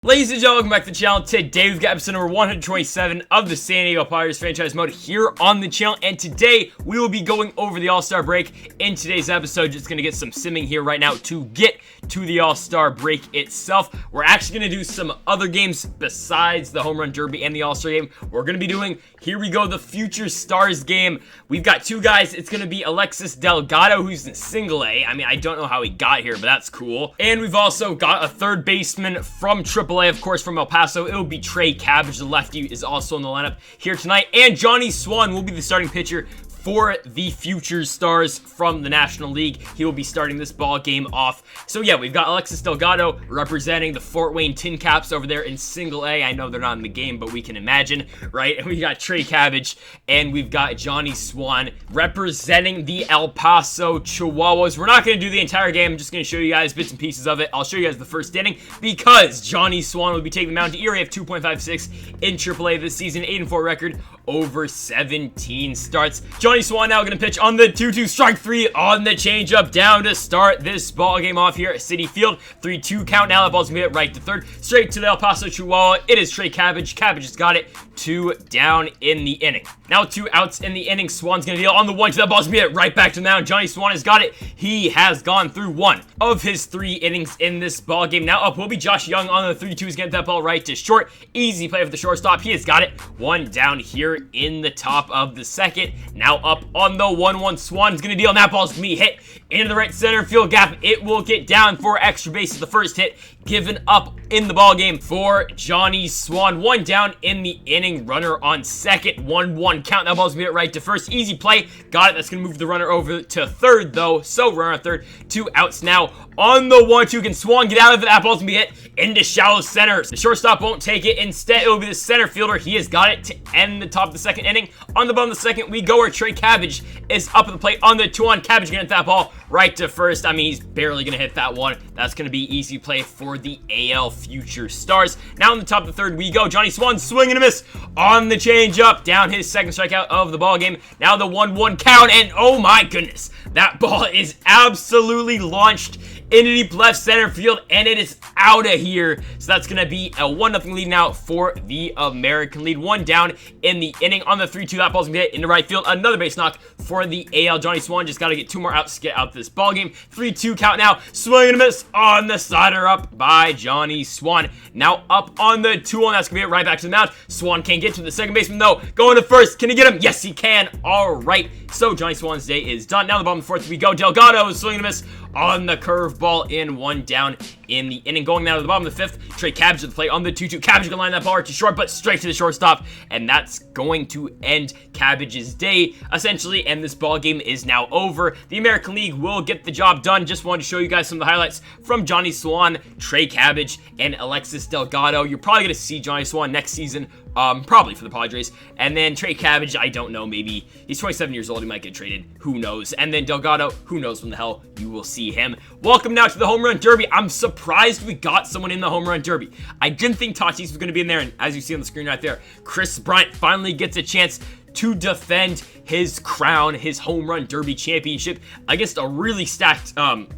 Ladies and gentlemen, welcome back to the channel. Today we've got episode number 127 of the San Diego Padres franchise mode here on the channel, and today we will be going over the All-Star break. In today's episode, just gonna get some simming here right now to get to the All-Star break itself. We're actually gonna do some other games besides the Home Run Derby and the All-Star game. We're gonna be doing, here we go, the Future Stars game. We've got two guys. It's gonna be Alexis Delgado, who's in single A. I mean, I don't know how he got here, but that's cool. And we've also got a third baseman from AAA, of course, from El Paso. It will be Trey Cabbage. The lefty is also in the lineup here tonight. And Johnny Swan will be the starting pitcher for the Future Stars from the National League. He will be starting this ball game off. So yeah, we've got Alexis Delgado representing the Fort Wayne Tin Caps over there in single A. I know they're not in the game, but we can imagine, right? And we got Trey Cabbage, and we've got Johnny Swan representing the El Paso Chihuahuas. We're not going to do the entire game. I'm just going to show you guys bits and pieces of it. I'll show you guys the first inning because Johnny Swan will be taking the mound to ERA of 2.56 in AAA this season, 8-4 record over 17 starts. Johnny Swan now going to pitch on the 2-2, strike three on the changeup down to start this ball game off here at Citi Field. 3-2 count. Now that ball's going to hit right to third, straight to the El Paso Chihuahua. It is Trey Cabbage. Cabbage has got it. 2 down in the inning. Now 2 outs in the inning. Swan's going to deal on the 1-2. That ball's going to hit right back to the mound. Johnny Swan has got it. He has gone through 1 of his 3 innings in this ball game. Now up will be Josh Young on the 3-2. He's getting that ball right to short. Easy play for the shortstop. He has got it. 1 down here in the top of the second. Now up on the 1-1. Swan's going to deal, and that ball's going to be hit into the right center field gap. It will get down for extra base. The first hit given up in the ball game for Johnny Swan. 1 down in the inning. Runner on second. 1-1 count. That ball's going to hit right to first. Easy play. Got it. That's going to move the runner over to third, though. So runner on third. 2 outs now on the 1-2. Can Swan get out of it? That ball's going to be hit into shallow center. The shortstop won't take it. Instead, it will be the center fielder. He has got it to end the top of the second inning. On the bottom of the second, we go where Trey Cabbage is up at the plate on the 2-1. Cabbage going to hit that ball right to first. I mean, he's barely going to hit that one. That's going to be easy play for the AL Future Stars. Now in the top of the third, we go. Johnny Swan swing and a miss on the changeup. Down his second strikeout of the ball game. Now the 1-1 count, and oh my goodness, that ball is absolutely launched into deep left center field, and it is out of here. So that's going to be a 1-0 lead now for the American League. 1 down in the inning. On the 3-2, that ball's going to hit into right field. Another base knock for the AL. Johnny Swan just got to get 2 more outs to get out this ball game. 3-2 count now. Swing and a miss on the slider up by Johnny Swan. Now up on the 2-1. That's going to be it right back to the mound. Swan can't get to the second baseman, though. Going to first. Can he get him? Yes, he can. All right. So Johnny Swan's day is done. Now the bottom of the fourth, we go. Delgado swing and a miss on the curveball in. 1 down in the inning. Going now to the bottom of the 5th, Trey Cabbage at the plate on the 2-2. Cabbage can line that ball right to short, but straight to the shortstop, and that's going to end Cabbage's day, essentially, and this ball game is now over. The American League will get the job done. Just wanted to show you guys some of the highlights from Johnny Swan, Trey Cabbage, and Alexis Delgado. You're probably going to see Johnny Swan next season, probably for the Padres, and then Trey Cabbage, I don't know, maybe he's 27 years old, he might get traded, who knows, and then Delgado, who knows when the hell you will see him. Welcome now to the Home Run Derby. I'm surprised we got someone in the Home Run Derby. I didn't think Tatis was going to be in there, and as you see on the screen right there, Kris Bryant finally gets a chance to defend his crown, his Home Run Derby championship against a really stacked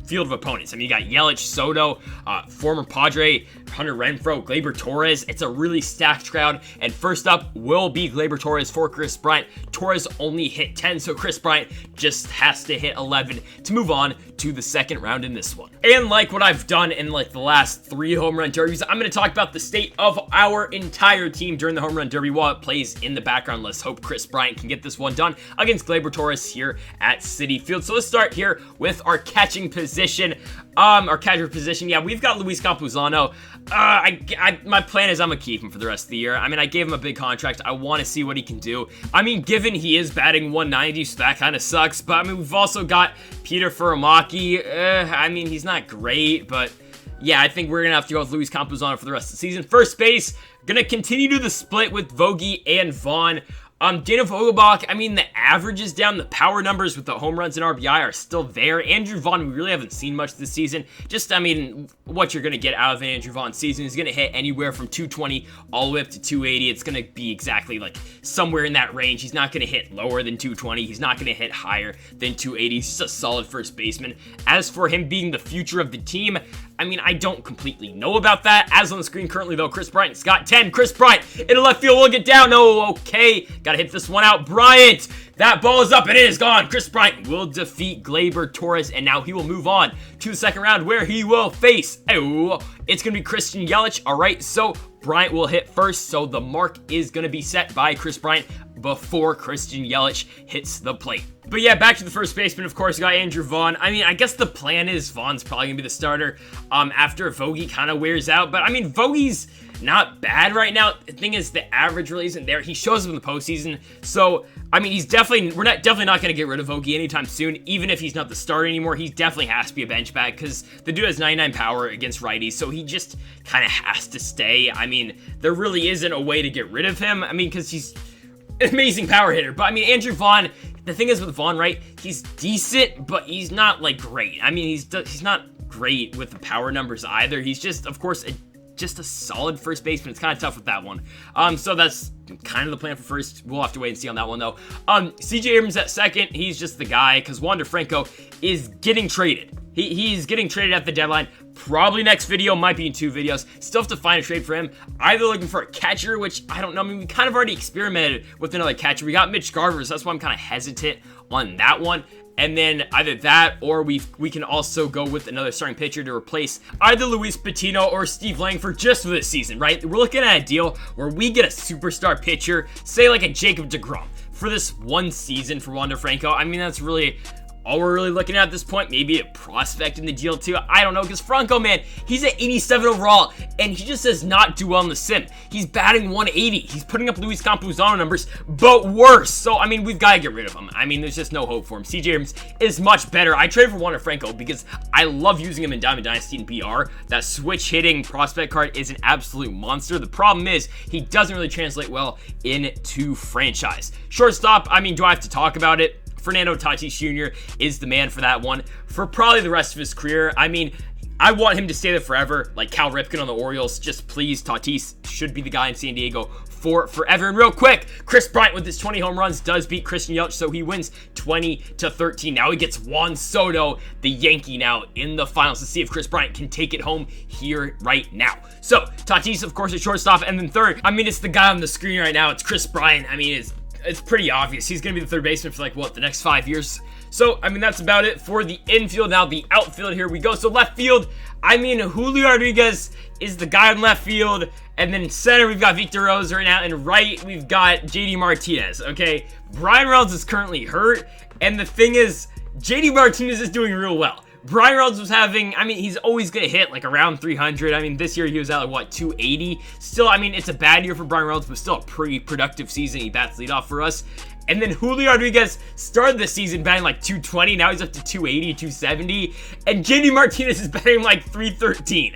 field of opponents. I mean, you got Yelich, Soto, former Padre, Hunter Renfroe, Gleyber Torres. It's a really stacked crowd. And first up will be Gleyber Torres for Kris Bryant. Torres only hit 10, so Kris Bryant just has to hit 11 to move on to the second round in this one. And like what I've done in like the last 3 Home Run Derbies, I'm going to talk about the state of our entire team during the Home Run Derby while it plays in the background. Let's hope Kris Bryant can get this one done against Gleyber Torres here at Citi Field. So let's start here with our catching position. Our catcher position, yeah, we've got Luis Campuzano. My plan is I'm gonna keep him for the rest of the year. I mean, I gave him a big contract. I want to see what he can do. I mean, given he is batting 190, so that kind of sucks. But I mean, we've also got Peter Furamaki. I mean, he's not great, but yeah, I think we're gonna have to go with Luis Campuzano for the rest of the season. First base, gonna continue to the split with Vogie and Vaughn. Daniel Vogelbach, I mean, the average is down. The power numbers with the home runs and RBI are still there. Andrew Vaughn, we really haven't seen much this season. Just, I mean, what you're going to get out of an Andrew Vaughn season is going to hit anywhere from 220 all the way up to 280. It's going to be exactly like somewhere in that range. He's not going to hit lower than 220. He's not going to hit higher than 280. He's just a solid first baseman. As for him being the future of the team, I mean, I don't completely know about that. As on the screen currently, though, Chris Bryant's got 10. Chris Bryant in the left field will get down. No, okay. Gotta hit this one out. Bryant. That ball is up and it is gone. Chris Bryant will defeat Gleyber Torres, and now he will move on to the second round where he will face, it's going to be Christian Yelich. All right, so Bryant will hit first, so the mark is going to be set by Chris Bryant before Christian Yelich hits the plate. But yeah, back to the first baseman, of course, we got Andrew Vaughn. I mean, I guess the plan is Vaughn's probably going to be the starter after Vogie kind of wears out. But I mean, Vogie's not bad right now. The thing is, the average really isn't there. He shows up in the postseason. So, I mean, we're definitely not going to get rid of Vogie anytime soon. Even if he's not the starter anymore, he definitely has to be a bench bat because the dude has 99 power against righties. So he just kind of has to stay. I mean, there really isn't a way to get rid of him. I mean, because he's an amazing power hitter. But I mean, Andrew Vaughn, the thing is with Vaughn, right? He's decent, but he's not like great. I mean, he's not great with the power numbers either. He's just, of course, just a solid first baseman. It's kind of tough with that one. So that's kind of the plan for first. We'll have to wait and see on that one, though. CJ Abrams at second. He's just the guy because Wander Franco is getting traded. He's getting traded at the deadline. Probably next video, might be in 2 videos. Still have to find a trade for him. Either looking for a catcher, which I don't know. I mean, we kind of already experimented with another catcher. We got Mitch Garver, so that's why I'm kind of hesitant on that one. And then either that or we can also go with another starting pitcher to replace either Luis Patino or Steve Langford just for this season, right? We're looking at a deal where we get a superstar pitcher, say like a Jacob deGrom, for this one season for Wander Franco. I mean, that's really all we're really looking at this point. Maybe a prospect in the deal too. I don't know, because Franco, man, he's at 87 overall, and he just does not do well in the sim. He's batting 180. He's putting up Luis Campuzano numbers, but worse. So, I mean, we've got to get rid of him. I mean, there's just no hope for him. CJ Abrams is much better. I traded for Wander Franco because I love using him in Diamond Dynasty and BR. That switch hitting prospect card is an absolute monster. The problem is he doesn't really translate well into franchise. Shortstop, I mean, do I have to talk about it? Fernando Tatis Jr. is the man for that one for probably the rest of his career. I mean, I want him to stay there forever, like Cal Ripken on the Orioles. Just please, Tatis should be the guy in San Diego for forever. And real quick, Chris Bryant with his 20 home runs does beat Christian Yelich, so he wins 20-13. Now he gets Juan Soto, the Yankee, now in the finals to see if Chris Bryant can take it home here right now. So Tatis, of course, at shortstop, and then third, I mean, it's the guy on the screen right now. It's Chris Bryant. I mean, it's pretty obvious. He's going to be the third baseman for like, what, the next 5 years? So, I mean, that's about it for the infield. Now, the outfield, here we go. So, left field, I mean, Julio Rodriguez is the guy in left field. And then center, we've got Victor Rose right now. And right, we've got JD Martinez, okay? Brian Reynolds is currently hurt. And the thing is, JD Martinez is doing real well. Brian Reynolds was having, I mean, he's always going to hit like around 300. I mean, this year he was at like, what, 280? Still, I mean, it's a bad year for Brian Reynolds, but still a pretty productive season. He bats leadoff for us. And then Julio Rodriguez started the season batting like 220. Now he's up to 280, 270. And JD Martinez is batting like 313.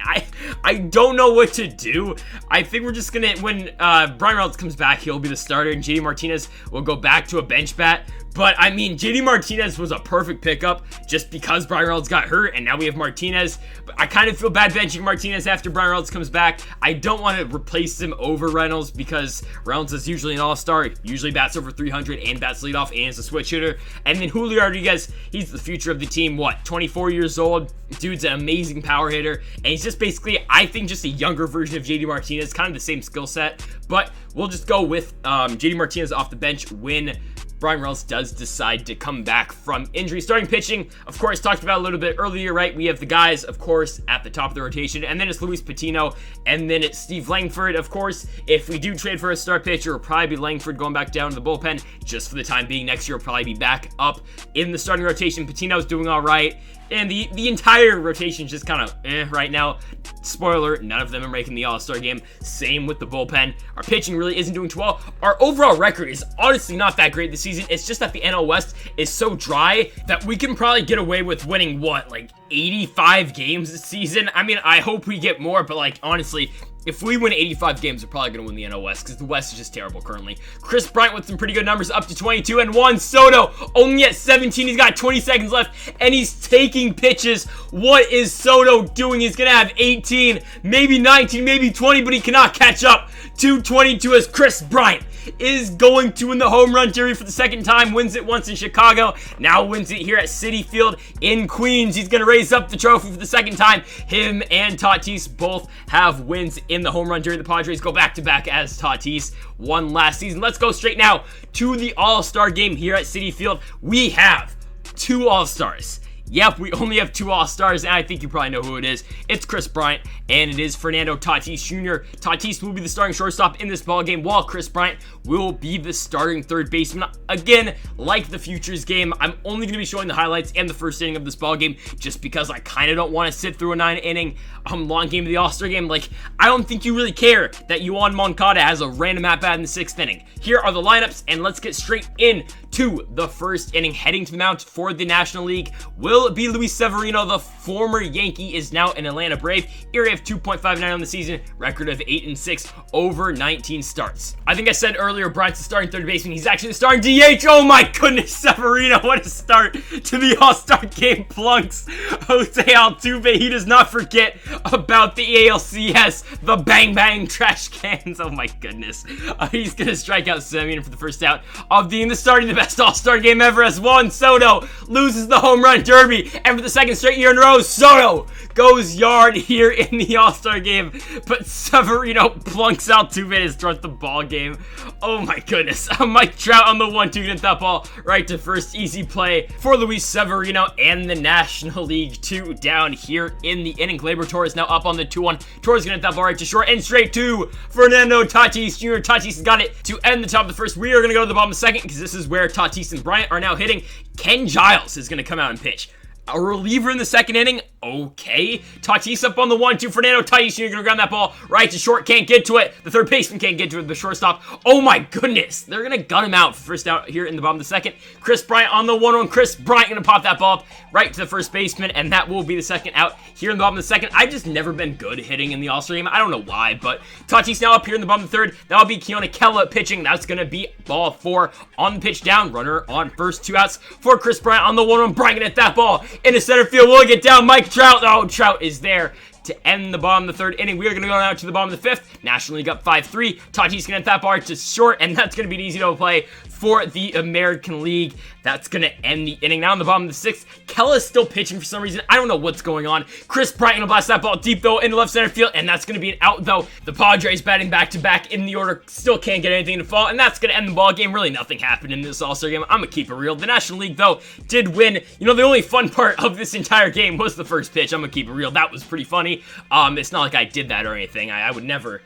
I don't know what to do. I think we're just going to, when Brian Reynolds comes back, he'll be the starter. And JD Martinez will go back to a bench bat. But, I mean, JD Martinez was a perfect pickup just because Brian Reynolds got hurt, and now we have Martinez. But I kind of feel bad benching Martinez after Brian Reynolds comes back. I don't want to replace him over Reynolds because Reynolds is usually an all-star, usually bats over 300 and bats leadoff and is a switch hitter. And then Julio Rodriguez, he's the future of the team, what, 24 years old? Dude's an amazing power hitter, and he's just basically, I think, just a younger version of JD Martinez, kind of the same skill set. But we'll just go with JD Martinez off the bench when Brian Reynolds does decide to come back from injury. Starting pitching, of course, talked about a little bit earlier, right? We have the guys, of course, at the top of the rotation, and then it's Luis Patino, and then it's Steve Langford. Of course, if we do trade for a star pitcher, it'll probably be Langford going back down to the bullpen just for the time being. Next year, will probably be back up in the starting rotation. Patino's doing all right, and the entire rotation is just kind of right now. Spoiler, none of them are making the All-Star game. Same with the bullpen. Our pitching really isn't doing too well. Our overall record is honestly not that great this season. It's just that the NL West is so dry that we can probably get away with winning, what, like 85 games this season? I mean, I hope we get more, but like, honestly, If we win 85 games, we're probably going to win the NL West because the West is just terrible currently. Chris Bryant with some pretty good numbers, up to 22, and Juan Soto only at 17. He's got 20 seconds left, and he's taking pitches. What is Soto doing? He's going to have 18, maybe 19, maybe 20, but he cannot catch up to 22 as Chris Bryant is going to win the home run derby for the second time. Wins it once in Chicago, now wins it here at Citi Field in Queens. He's going to raise up the trophy for the second time. Him and Tatis both have wins in the home run derby. The Padres go back-to-back as Tatis won last season. Let's go straight now to the All-Star game here at Citi Field. We have 2 All-Stars. Yep, we only have 2 All-Stars, and I think you probably know who it is. It's Chris Bryant, and it is Fernando Tatis Jr. Tatis will be the starting shortstop in this ballgame, while Chris Bryant will be the starting third baseman. Again, like the Futures game, I'm only going to be showing the highlights and the first inning of this ballgame, just because I kind of don't want to sit through a 9-inning long game of the All-Star game. Like, I don't think you really care that Yoan Moncada has a random at-bat in the 6th inning. Here are the lineups, and let's get straight into the first inning. Heading to the mound for the National League will be Luis Severino. The former Yankee is now an Atlanta Brave. ERA of 2.59 on the season, record of 8-6 over 19 starts. I think I said earlier Bryant's the starting third baseman. He's actually the starting DH. Oh my goodness, Severino, what a start to the All-Star game. Plunks Jose Altuve. He does not forget about the ALCS, the bang bang trash cans. Oh my goodness. He's gonna strike out Semien for the first out of the starting the best All-Star game ever as Juan Soto loses the home run derby, and for the second straight year in a row, Soto goes yard here in the All-Star game, but Severino plunks Altuve to start the ball game. Oh my goodness. Mike Trout on the 1-2 gets that ball right to first. Easy play for Luis Severino, and the National League 2 down here in the inning. Gleyber Torres now up on the 2-1. Torres gonna hit that ball right to short and straight to Fernando Tatis Jr. Tatis has got it to end the top of the first. We are gonna go to the bottom of the second because this is where Tatis and Bryant are now hitting. Ken Giles is gonna come out and pitch. A reliever in the second inning, okay. Tatis up on the 1-2. Fernando Tatis Jr. gonna ground that ball right to short. Can't get to it. The third baseman can't get to it. The shortstop. Oh my goodness. They're gonna gun him out. First out here in the bottom of the second. Chris Bryant on the 1-1. Chris Bryant gonna pop that ball up right to the first baseman, and that will be the second out here in the bottom of the second. I've just never been good hitting in the All-Star game. I don't know why, but Tatis now up here in the bottom of the third. That'll be Keone Kela pitching. That's gonna be ball 4 on the pitch down. Runner on first. 2 outs for Chris Bryant on the 1-1. Bryant gonna hit that ball into center field. Will it get down? Mike Trout. Oh, Trout is there to end the bottom of the third inning. We are going to go out to the bottom of the 5th. National League up 5-3. Tatis going to hit that ball to short, and that's going to be an easy double play for the American League. That's going to end the inning. Now in the bottom of the 6th, Kela is still pitching for some reason. I don't know what's going on. Chris Bryant going to blast that ball deep, though, into left center field, and that's going to be an out, though. The Padres batting back-to-back in the order still can't get anything to fall, and that's going to end the ball game. Really nothing happened in this All-Star game. I'm going to keep it real. The National League, though, did win. You know, the only fun part of this entire game was the first pitch. I'm going to keep it real. That was pretty funny. It's not like I did that or anything. I would never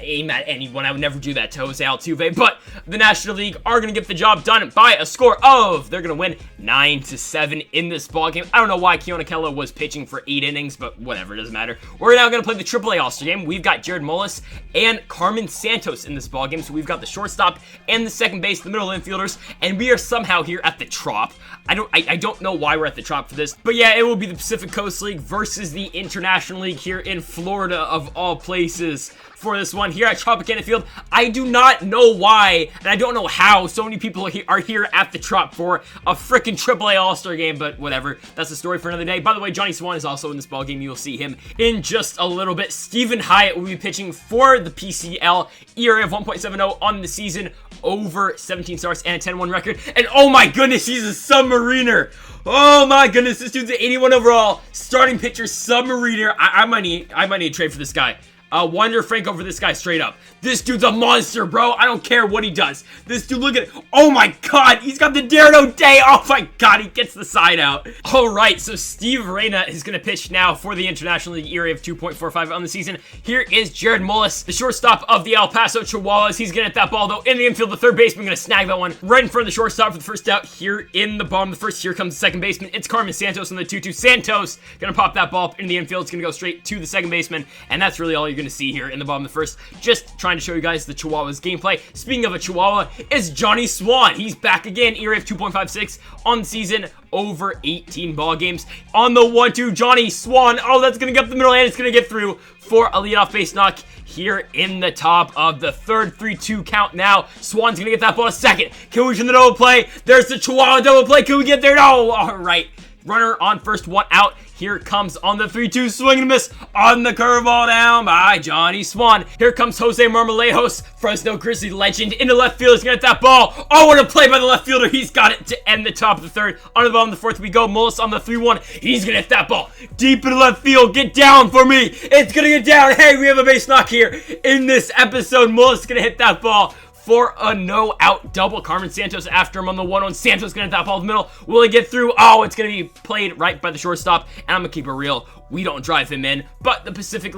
aim at anyone. I would never do that to Jose Altuve, but the National League are going to get the job done by a score of, they're going to win 9-7 in this ball game. I don't know why Keone Kela was pitching for 8 innings, but whatever, it doesn't matter. We're now going to play the AAA All-Star game. We've got Jared Mullis and Carmen Santos in this ball game, so we've got the shortstop and the second base, the middle infielders, and we are somehow here at the Trop. I don't know why we're at the Trop for this, but yeah, it will be the Pacific Coast League versus the International League here in Florida, of all places, for this one here at Tropicana Field. I do not know why, and I don't know how so many people are here at the Trop for a freaking AAA All-Star game, but whatever. That's a story for another day. By the way, Johnny Swan is also in this ballgame. You'll see him in just a little bit. Stephen Hyatt will be pitching for the PCL. ERA of 1.70 on the season, over 17 starts and a 10-1 record. And oh my goodness, he's a submariner. Oh my goodness, this dude's an 81 overall starting pitcher submariner. I might need to trade for this guy. Wander Franco for this guy straight up. This dude's a monster, bro. I don't care what he does. This dude, look at it. Oh my god, he's got the Darren O'Day. Oh my god, he gets the side out. Alright, so Steve Reyna is going to pitch now for the International League, ERA of 2.45 on the season. Here is Jared Mullis, the shortstop of the El Paso Chihuahuas. He's going to hit that ball, though, in the infield. The third baseman going to snag that one right in front of the shortstop for the first out here in the bottom of the first. Here comes the second baseman. It's Carmen Santos on the 2-2. Santos going to pop that ball up into the infield. It's going to go straight to the second baseman, and that's really all you're going to see here in the bottom of the first. Just trying to show you guys the Chihuahua's gameplay. Speaking of a Chihuahua, is Johnny Swan. He's back again. ERA of 2.56 on the season, over 18 ball games. On the 1-2, Johnny Swan. Oh, that's going to get up the middle, and it's going to get through for a leadoff base knock here in the top of the third. 3-2 count now. Swan's going to get that ball a second. Can we get the double play? There's the Chihuahua double play. Can we get there? No. All right. Runner on first, one out. Here comes on the 3-2, swing and miss on the curveball down by Johnny Swan. Here comes Jose Marmolejos, Fresno Grizzly legend, into left field. He's gonna get that ball. Oh, what a play by the left fielder. He's got it to end the top of the third. On the bottom of the fourth we go. Mullis on the 3-1. He's gonna hit that ball deep in left field. Get down for me. It's gonna get down. Hey, we have a base knock here in this episode. Mullis is gonna hit that ball for a no-out double. Carmen Santos after him on the 1-1. Santos gonna hit that ball in the middle. Will he get through? Oh, it's gonna be played right by the shortstop. And I'm gonna keep it real. We don't drive him in, but the Pacific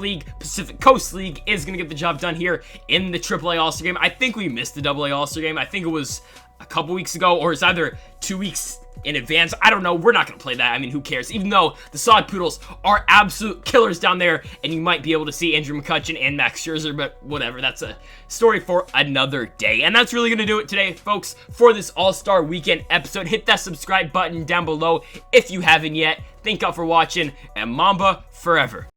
Coast League is gonna get the job done here in the AAA All-Star game. I think we missed the AA All-Star game. I think it was a couple weeks ago, or it's either 2 weeks in advance. I don't know. We're not going to play that. I mean, who cares? Even though the Sod Poodles are absolute killers down there, and you might be able to see Andrew McCutchen and Max Scherzer, but whatever. That's a story for another day. And that's really going to do it today, folks, for this All-Star Weekend episode. Hit that subscribe button down below if you haven't yet. Thank y'all for watching, and Mamba forever.